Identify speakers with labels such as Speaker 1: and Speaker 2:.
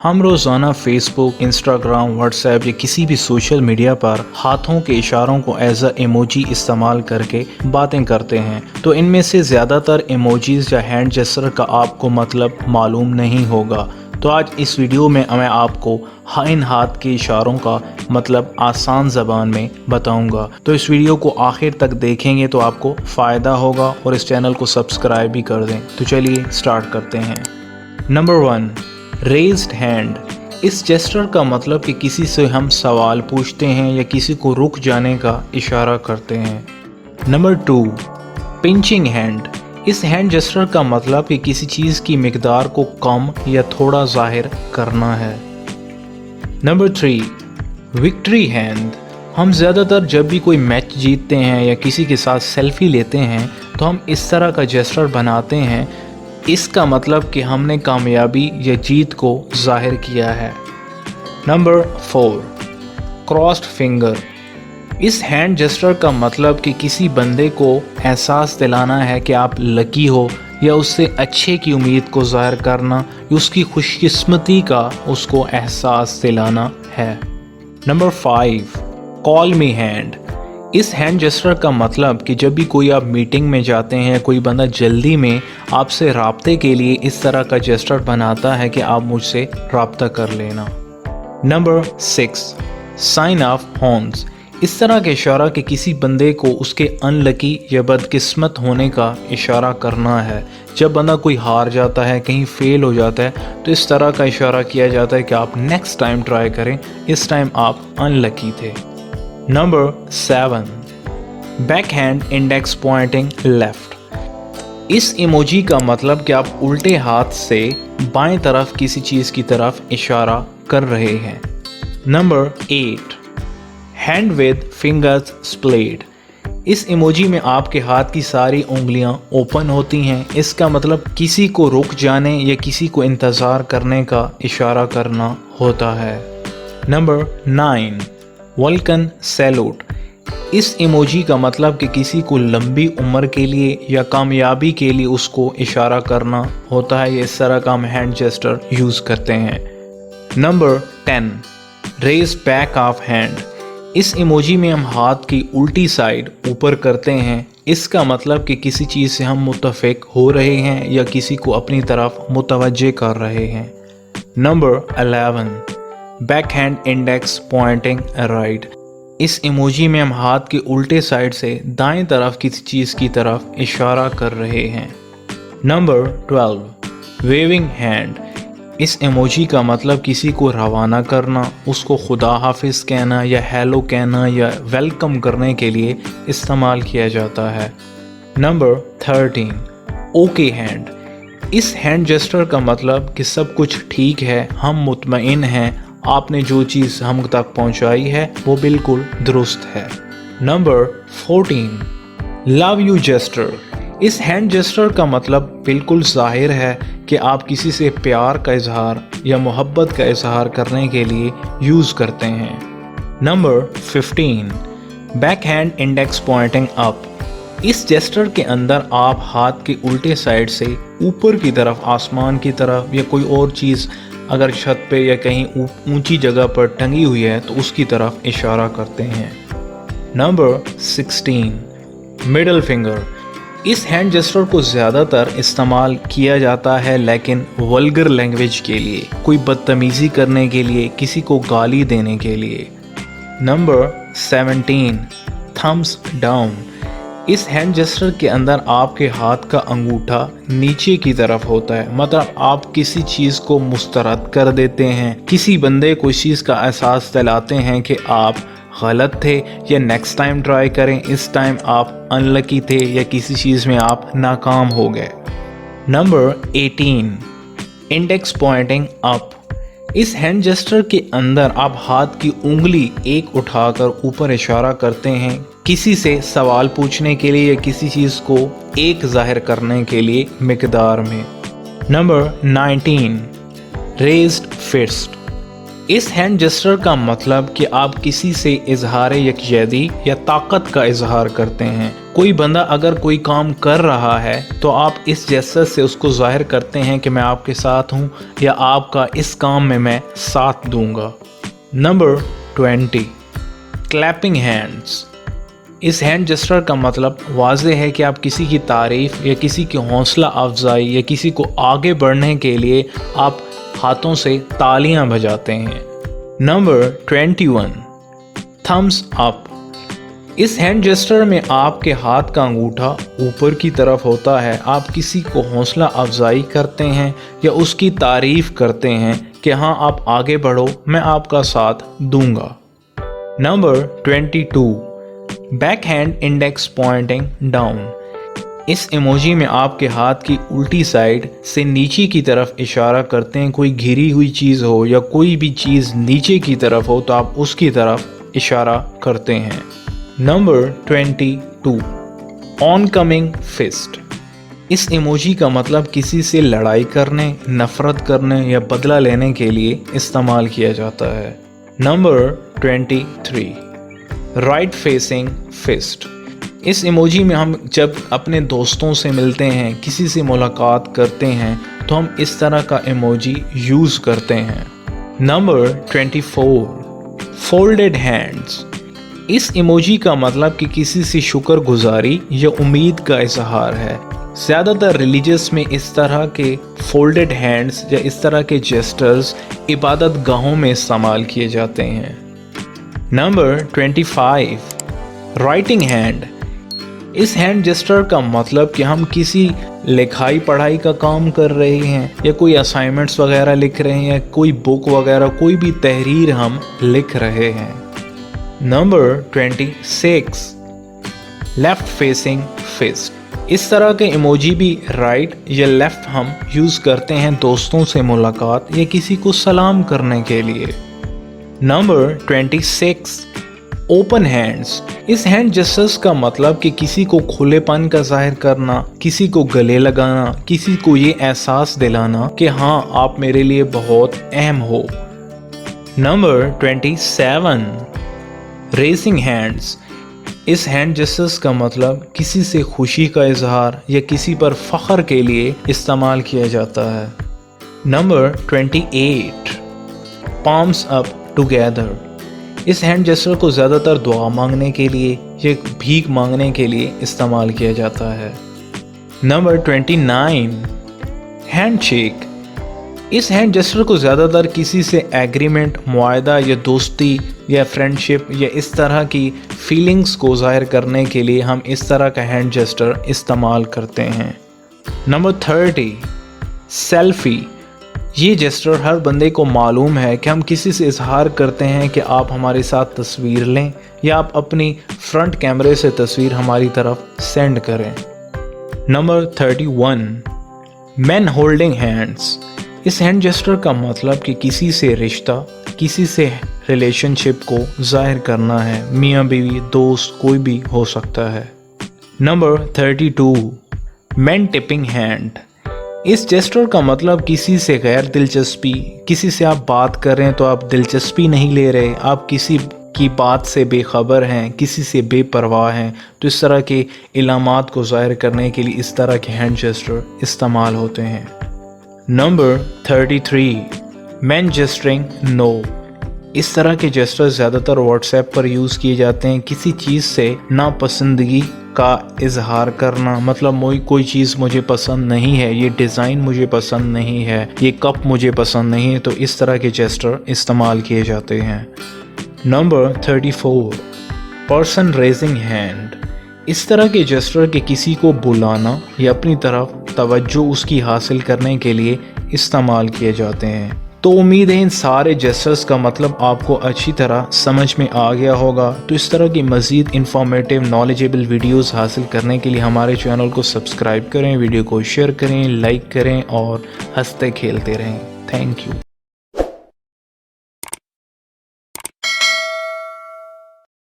Speaker 1: हम रोज़ाना Facebook, Instagram, WhatsApp या किसी भी सोशल मीडिया पर हाथों के इशारों को एज अ इमोजी इस्तेमाल करके बातें करते हैं। तो इनमें से ज़्यादातर इमोजीज़ या हैंड जेस्चर का आपको मतलब मालूम नहीं होगा। तो आज इस वीडियो में मैं आपको इन हाथ के इशारों का मतलब आसान ज़बान में बताऊंगा। तो इस वीडियो को आखिर तक देखेंगे तो आपको फ़ायदा होगा और इस चैनल को सब्सक्राइब भी कर दें। तो चलिए स्टार्ट करते हैं। Number 1, raised hand. इस जेस्चर का मतलब कि किसी से हम सवाल पूछते हैं या किसी को रुक जाने का इशारा करते हैं। Number 2, pinching hand. इस हैंड जेस्चर का मतलब कि किसी चीज़ की मिकदार को कम या थोड़ा जाहिर करना है। Number 3, victory hand. हम ज़्यादातर जब भी कोई मैच जीतते हैं या किसी के साथ सेल्फी लेते हैं तो हम इस तरह का जेस्चर बनाते हैं। इसका मतलब कि हमने कामयाबी या जीत को जाहिर किया है। Number 4, crossed finger. इस हैंड जेस्चर का मतलब कि किसी बंदे को एहसास दिलाना है कि आप लकी हो या उससे अच्छे की उम्मीद को जाहिर करना, उसकी खुशकिस्मती का उसको एहसास दिलाना है। नंबर 5, कॉल मी हैंड। इस हैंड जेस्चर का मतलब कि जब भी कोई आप मीटिंग में जाते हैं, कोई बंदा जल्दी में आपसे राब्ते के लिए इस तरह का जेस्चर बनाता है कि आप मुझसे राब्ता कर लेना। Number 6, sign of horns. इस तरह का इशारा कि किसी बंदे को उसके अनलकी या बदकिस्मत होने का इशारा करना है। जब बंदा कोई हार जाता है, कहीं फेल हो जाता है, तो इस तरह का इशारा किया जाता है कि आप नेक्स्ट टाइम ट्राई करें, इस टाइम आप अनलकी थे। Number 7, back hand index pointing left. इस इमोजी का मतलब कि आप उल्टे हाथ से बाएं तरफ किसी चीज़ की तरफ इशारा कर रहे हैं। Number 8, hand with fingers splayed. इस इमोजी में आपके हाथ की सारी उंगलियां ओपन होती हैं। इसका मतलब किसी को रुक जाने या किसी को इंतज़ार करने का इशारा करना होता है। Number 9, vulcan salute. इस इमोजी का मतलब कि किसी को लंबी उम्र के लिए या कामयाबी के लिए उसको इशारा करना होता है। ये इस तरह का हम हैंड जेस्चर यूज़ करते हैं। Number 10, raised back of hand. इस इमोजी में हम हाथ की उल्टी साइड ऊपर करते हैं। इसका मतलब कि किसी चीज़ से हम मुत्तफ़िक हो रहे हैं या किसी को अपनी तरफ मुतवज्जे कर रहे हैं। Number 11, back hand index pointing right. इस इमोजी में हम हाथ के उल्टे साइड से दाएं तरफ किसी चीज़ की तरफ इशारा कर रहे हैं। Number 12, waving hand. इस इमोजी का मतलब किसी को रवाना करना, उसको खुदा हाफिज़ कहना या हेलो कहना या वेलकम करने के लिए इस्तेमाल किया जाता है। Number 13, okay hand. इस हैंड जेस्चर का मतलब कि सब कुछ ठीक है, हम मुतमईन हैं, आपने जो चीज़ हम तक पहुंचाई है वो बिल्कुल दुरुस्त है। Number 14, love you gesture. इस हैंड जेस्चर का मतलब बिल्कुल जाहिर है कि आप किसी से प्यार का इजहार या मोहब्बत का इजहार करने के लिए यूज़ करते हैं। Number 15, back hand index pointing up. इस जेस्चर के अंदर आप हाथ के उल्टे साइड से ऊपर की तरफ, आसमान की तरफ या कोई और चीज़ अगर छत पे या कहीं ऊंची जगह पर टंगी हुई है तो उसकी तरफ इशारा करते हैं। Number 16, middle finger. इस हैंड जेस्चर को ज़्यादातर इस्तेमाल किया जाता है लेकिन वल्गर लैंग्वेज के लिए, कोई बदतमीज़ी करने के लिए, किसी को गाली देने के लिए। Number 17, thumbs down. इस हैंड जेस्चर के अंदर आपके हाथ का अंगूठा नीचे की तरफ होता है, मतलब आप किसी चीज़ को मुस्तरद कर देते हैं, किसी बंदे को इस चीज़ का एहसास दिलाते हैं कि आप गलत थे या नेक्स्ट टाइम ट्राई करें, इस टाइम आप अनलकी थे या किसी चीज़ में आप नाकाम हो गए। Number 18, index pointing up. इस हैंड जेस्चर के अंदर आप हाथ की उंगली एक उठाकर ऊपर इशारा करते हैं, किसी से सवाल पूछने के लिए या किसी चीज़ को एक जाहिर करने के लिए मिकदार में। Number 19, raised fist. इस हैंड जेस्चर का मतलब कि आप किसी से इजहार यकजहती या ताकत का इजहार करते हैं, कोई बंदा अगर कोई काम कर रहा है तो आप इस जेस्चर से उसको जाहिर करते हैं कि मैं आपके साथ हूँ या आपका इस काम में मैं साथ दूंगा। Number 20, clapping hands. इस हैंड जेस्चर का मतलब वाज़ेह है कि आप किसी की तारीफ़ या किसी की हौसला अफजाई या किसी को आगे बढ़ने के लिए आप हाथों से तालियां बजाते हैं। Number 21, thumbs up. इस हैंड जेस्चर में आपके हाथ का अंगूठा ऊपर की तरफ होता है। आप किसी को हौसला अफजाई करते हैं या उसकी तारीफ़ करते हैं कि हाँ आप आगे बढ़ो, मैं आपका साथ दूंगा। Number 22, back hand index pointing down. इस इमोजी में आपके हाथ की उल्टी साइड से नीचे की तरफ इशारा करते हैं। कोई घिरी हुई चीज़ हो या कोई भी चीज़ नीचे की तरफ हो तो आप उसकी तरफ इशारा करते हैं। Number 22, oncoming fist. इस इमोजी का मतलब किसी से लड़ाई करने, नफ़रत करने या बदला लेने के लिए इस्तेमाल किया जाता है। Number 23, right facing fist. इस इमोजी में हम जब अपने दोस्तों से मिलते हैं, किसी से मुलाकात करते हैं तो हम इस तरह का इमोजी यूज़ करते हैं। Number 24, folded hands. इस इमोजी का मतलब कि किसी से शुक्रगुजारी या उम्मीद का इजहार है। ज़्यादातर रिलीजियस में इस तरह के फोल्डेड हैंड्स या इस तरह के जेस्टर्स इबादत गाहों में इस्तेमाल किए जाते हैं। Number 25, writing hand. इस हैंड जेस्चर का मतलब कि हम किसी लिखाई पढ़ाई का काम कर रहे हैं या कोई असाइनमेंट्स वगैरह लिख रहे हैं या कोई बुक वगैरह कोई भी तहरीर हम लिख रहे हैं। Number 26, left facing fist. इस तरह के इमोजी भी राइट या लेफ्ट हम यूज़ करते हैं दोस्तों से मुलाकात या किसी को सलाम करने के लिए। Number 26, open hands. इस हैंड जेस्चर्स का मतलब कि किसी को खुलेपन का जाहिर करना, किसी को गले लगाना, किसी को ये एहसास दिलाना कि हाँ आप मेरे लिए बहुत अहम हो। Number 27, raising hands. इस हैंड जेस्चर्स का मतलब किसी से खुशी का इजहार या किसी पर फ़ख्र के लिए इस्तेमाल किया जाता है। Number 28, palms up together. इस हैंड जेस्चर को ज़्यादातर दुआ मांगने के लिए या भीख मांगने के लिए इस्तेमाल किया जाता है। Number 29, handshake. इस हैंड जेस्चर को ज़्यादातर किसी से एग्रीमेंट, मुआहदा या दोस्ती या फ्रेंडशिप या इस तरह की फीलिंग्स को ज़ाहिर करने के लिए हम इस तरह का हैंड जेस्चर इस्तेमाल करते हैं। Number 30, selfie. ये जेस्चर हर बंदे को मालूम है कि हम किसी से इजहार करते हैं कि आप हमारे साथ तस्वीर लें या आप अपनी फ्रंट कैमरे से तस्वीर हमारी तरफ सेंड करें। Number 31, man holding hands. इस हैंड जेस्चर का मतलब कि किसी से रिश्ता, किसी से रिलेशनशिप को जाहिर करना है। मियाँ बीवी, दोस्त, कोई भी हो सकता है। Number 32, man tipping hand. इस जेस्चर का मतलब किसी से गैर दिलचस्पी, किसी से आप बात कर रहे हैं तो आप दिलचस्पी नहीं ले रहे, आप किसी की बात से बेखबर हैं, किसी से बेपरवाह हैं, तो इस तरह के इलामात को ज़ाहिर करने के लिए इस तरह के हैंड जेस्चर इस्तेमाल होते हैं। Number 33, man gesturing no. इस तरह के जेस्चर ज़्यादातर व्हाट्सएप पर यूज़ किए जाते हैं किसी चीज़ से नापसंदगी का इजहार करना। मतलब कोई चीज़ मुझे पसंद नहीं है, ये डिज़ाइन मुझे पसंद नहीं है, ये कप मुझे पसंद नहीं है, तो इस तरह के जेस्चर इस्तेमाल किए जाते हैं। Number 34, person raising hand. इस तरह के जेस्चर के किसी को बुलाना या अपनी तरफ तवज्जो उसकी हासिल करने के लिए इस्तेमाल किए जाते हैं। तो उम्मीद है इन सारे जेस्चर्स का मतलब आपको अच्छी तरह समझ में आ गया होगा। तो इस तरह की मज़ीद इंफॉर्मेटिव नॉलेजेबल वीडियोस हासिल करने के लिए हमारे चैनल को सब्सक्राइब करें, वीडियो को शेयर करें, लाइक करें और हंसते खेलते रहें। Thank you.